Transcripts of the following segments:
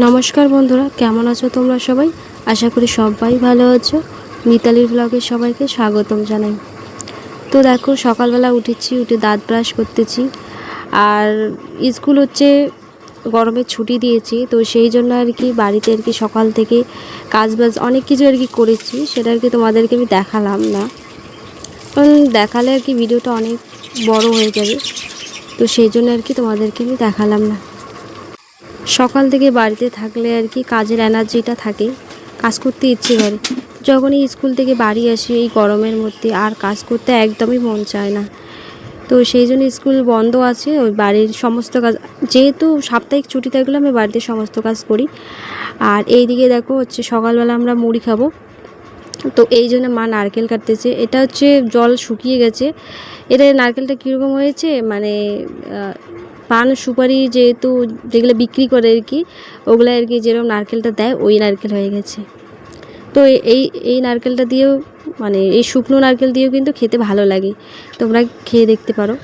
নমস্কার বন্ধুরা, কেমন আছো তোমরা সবাই? আশা করি সবাই ভালো আছো। মিতালির ব্লগে সবাইকে স্বাগতম জানাই। তো দেখো, সকালবেলা উঠেছি, উঠে দাঁত ব্রাশ করতেছি। আর স্কুল হচ্ছে গরমের ছুটি দিয়েছি, তো সেই জন্য আর কি বাড়িতে আর কি সকাল থেকে কাজবাজ অনেক কিছু আর কি করেছি। সেটা আর কি তোমাদেরকে আমি দেখালাম না, কারণ দেখালে আর কি ভিডিওটা অনেক বড় হয়ে যাবে। তো সেই জন্য আর কি তোমাদেরকে আমি দেখালাম না। সকাল থেকে বাড়িতে থাকলে আর কি কাজের এনার্জিটা থাকে, কাজ করতে ইচ্ছে করে। যখনই স্কুল থেকে বাড়ি আসি এই গরমের মধ্যে আর কাজ করতে একদমই মন চায় না। তো সেই জন্য স্কুল বন্ধ আছে, ওই বাড়ির সমস্ত কাজ, যেহেতু সাপ্তাহিক ছুটি থাকলে আমি বাড়িতে সমস্ত কাজ করি। আর এই দিকে দেখো হচ্ছে সকালবেলা আমরা মুড়ি খাবো, তো এই জন্য মা নারকেল কাটতেছে। এটা হচ্ছে জল শুকিয়ে গেছে। এটা নারকেলটা কীরকম হয়েছে মানে পান সুপারি যেহেতু যেগুলো বিক্রি করে আর কি, ওগুলো আর কি যেরকম নারকেলটা দেয় ওই নারকেল হয়ে গেছে। তো এই এই নারকেলটা দিয়েও মানে এই শুকনো নারকেল দিয়েও কিন্তু খেতে ভালো লাগে, তোমরা খেয়ে দেখতে পারো।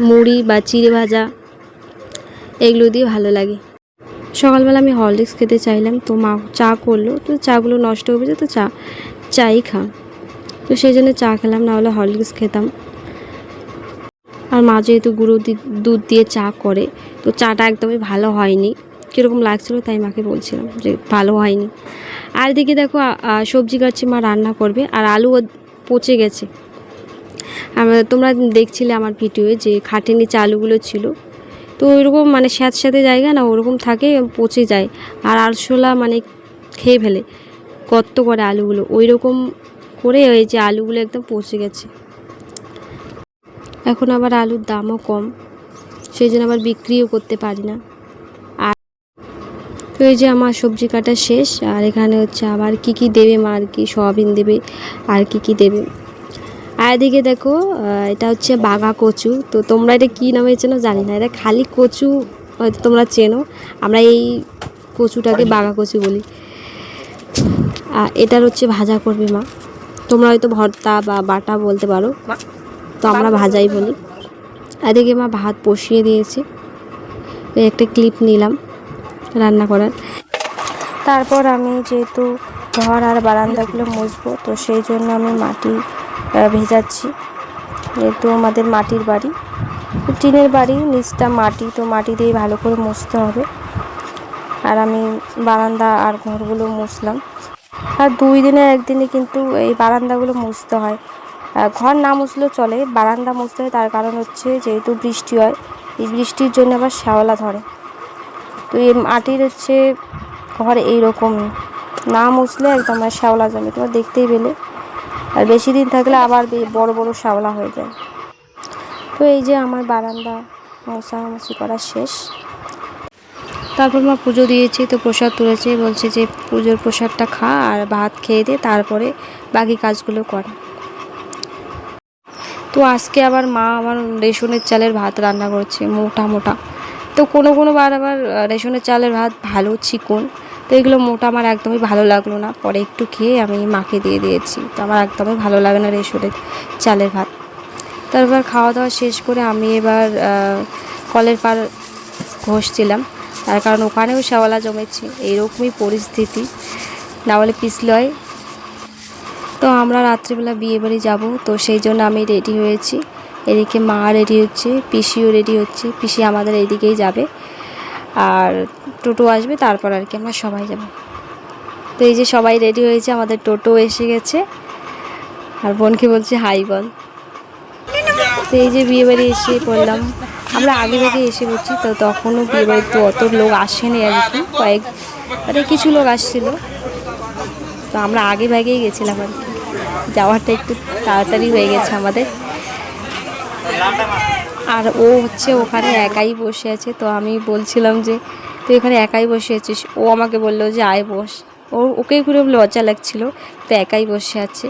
মুড়ি বা চিড়ে ভাজা এগুলো দিয়ে ভালো লাগে। সকালবেলা আমি হরলিক্স খেতে চাইলাম, তো মা চা করলো, তো চাগুলো নষ্ট হয়ে গেছে, তো চাই খাম। তো সেই জন্য চা খেলাম, না হলে হরলিক্স খেতাম। আর মা যেহেতু গুঁড়ো দুধ দিয়ে চা করে, তো চাটা একদমই ভালো হয়নি, কীরকম লাগছিলো তাই মাকে বলছিলাম যে ভালো হয়নি। আর এদিকে দেখো সবজি কাটছি, মা রান্না করবে। আর আলু পচে গেছে। তোমরা দেখছিলে আমার ভিডিওয়ে যে খাটের নিচে আলুগুলো ছিল, তো ওইরকম মানে স্যাঁতস্যাঁতে জায়গা না, ওরকম থাকে, পচে যায়। আর আরশোলা মানে খেয়ে ফেলে, গর্ত করে আলুগুলো, ওই রকম করে ওই যে আলুগুলো একদম পচে গেছে। এখন আবার আলুর দামও কম, সেই জন্য আবার বিক্রিও করতে পারি না। আর তো এই যে আমার সবজি কাটা শেষ। আর এখানে হচ্ছে আবার কি দেবে মা, আর কি সয়াবিন দেবে আর কি দেবে। আর এদিকে দেখো এটা হচ্ছে বাঘা কচু। তো তোমরা এটা কী নামে চেনো জানি না, এটা খালি কচু হয়তো তোমরা চেনো, আমরা এই কচুটাকে বাঘা কচু বলি। আর এটার হচ্ছে ভাজা করবে মা, তোমরা হয়তো ভর্তা বা বাটা বলতে পারো, তো আমরা ভাজাই বলি। এদিকে মা ভাত বসিয়ে দিয়েছে, একটা ক্লিপ নিলাম রান্না করার। তারপর আমি যেহেতু ঘর আর বারান্দাগুলো মুছবো, তো সেই জন্য আমি মাটি ভেজাচ্ছি। যেহেতু আমাদের মাটির বাড়ি, টিনের বাড়ি, নিচটা মাটি, তো মাটি দিয়ে ভালো করে মুছতে হবে। আর আমি বারান্দা আর ঘরগুলো মুছলাম। আর 2 দিনে একদিনে কিন্তু এই বারান্দাগুলো মুছতে হয়। ঘর না মুছলেও চলে, বারান্দা মুছতে হয়। তার কারণ হচ্ছে যেহেতু বৃষ্টি হয়, এই বৃষ্টির জন্য আবার শ্যাওলা ধরে। তো এই মাটির হচ্ছে ঘর এইরকমই, না মুছলে একদম শ্যাওলা জমে, তোমরা দেখতেই পেলে। আর বেশি দিন থাকলে আবার বড় বড় শ্যাওলা হয়ে যায়। তো এই যে আমার বারান্দা মোছামুছি করা শেষ। তারপর মা পুজো দিয়েছি, তো প্রসাদ তুলেছে, বলছে যে পুজোর প্রসাদটা খা আর ভাত খেয়ে দে, তারপরে বাকি কাজগুলো কর। তো আজকে আবার মা আমার রেশনের চালের ভাত রান্না করছে, মোটা মোটা। তো কোনো বার আবার রেশনের চালের ভাত ভালো চিকন, তো এগুলো মোটা আমার একদমই ভালো লাগলো না। পরে একটু খেয়ে আমি মাকে দিয়ে দিয়েছি, তো আমার একদমই ভালো লাগে না রেশনের চালের ভাত। তারপর খাওয়া দাওয়া শেষ করে আমি এবার কলের পাড় ঘষছিলাম, তার কারণ ওখানেও শ্যাওলা জমেছে, এইরকমই পরিস্থিতি, না হলে পিছলয়। তো আমরা রাত্রিবেলা বিয়েবাড়ি যাব, তো সেই জন্য আমি রেডি হয়েছি। এদিকে মা রেডি হচ্ছে, পিসিও রেডি হচ্ছে, পিসি আমাদের এইদিকেই যাবে। আর টোটো আসবে, তারপর আর কি আমরা সবাই যাব। তো এই যে সবাই রেডি হয়েছে, আমাদের টোটো এসে গেছে। আর বোনকে বলছি হাই বল। তো এই যে বিয়েবাড়ি এসে পড়লাম, আমরা আগে থেকে এসে পড়ছি। তো তখনও বিয়েবাড়িতে অত লোক আসেনি আর কি, মানে কিছু লোক আসছিল, তো আমরা আগে ভাগেই গেছিলাম আর কি, যাওয়াটা একটু তাড়াতাড়ি হয়ে গেছে আমাদের। আর ও হচ্ছে ওখানে একাই বসে আছে, তো আমি বলছিলাম যে তুই এখানে একাই বসে আছিস, ও আমাকে বললো যে আয় বস। ওকে ঘুরে লজ্জা লাগছিল, তো একাই বসে আছে।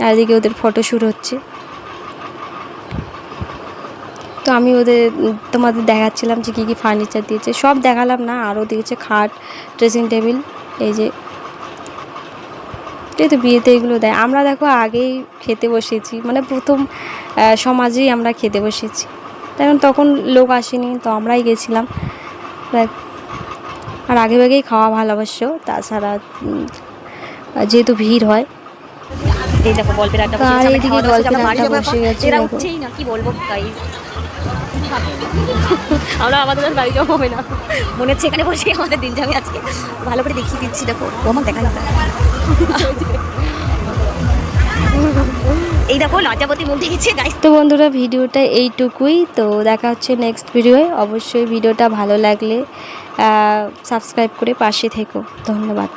আর এদিকে ওদের ফটোশ্যুট হচ্ছে, তো আমি তোমাদের দেখাচ্ছিলাম যে কী ফার্নিচার দিয়েছে, সব দেখালাম না, আরও দিয়েছে খাট, ড্রেসিং টেবিল। এই যে এই তো বিয়েতে এগুলো দেয়। আমরা দেখো আগেই খেতে বসেছি, মানে প্রথম সমাজেই আমরা খেতে বসেছি, তখন লোক আসেনি, তো আমরাই গেছিলাম। আর আগে ভাগেই খাওয়া ভালোবাসছ, তাছাড়া যেহেতু ভিড় হয়। এই দেখো গল্পের আড্ডা আর এইদিকে গল্পের আড্ডা বসে গেছে, এরা দেখো। উঠছেই না, কি বলবো তাই আমরা আমাদের আর বাড়ি যাওয়া হবে না, মনে হচ্ছে এখানে বসে আমাদের দিন যাবে আজকে। ভালো করে দেখিয়ে দিচ্ছি, দেখো ও আমার দেখা যাবে। এই দেখো লজ্জাপতি মুখ দেখেছে গাইস। তো বন্ধুরা, ভিডিওটা এইটুকুই। তো দেখা হচ্ছে নেক্সট ভিডিওয়ে। অবশ্যই ভিডিওটা ভালো লাগলে সাবস্ক্রাইব করে পাশে থেকো। ধন্যবাদ।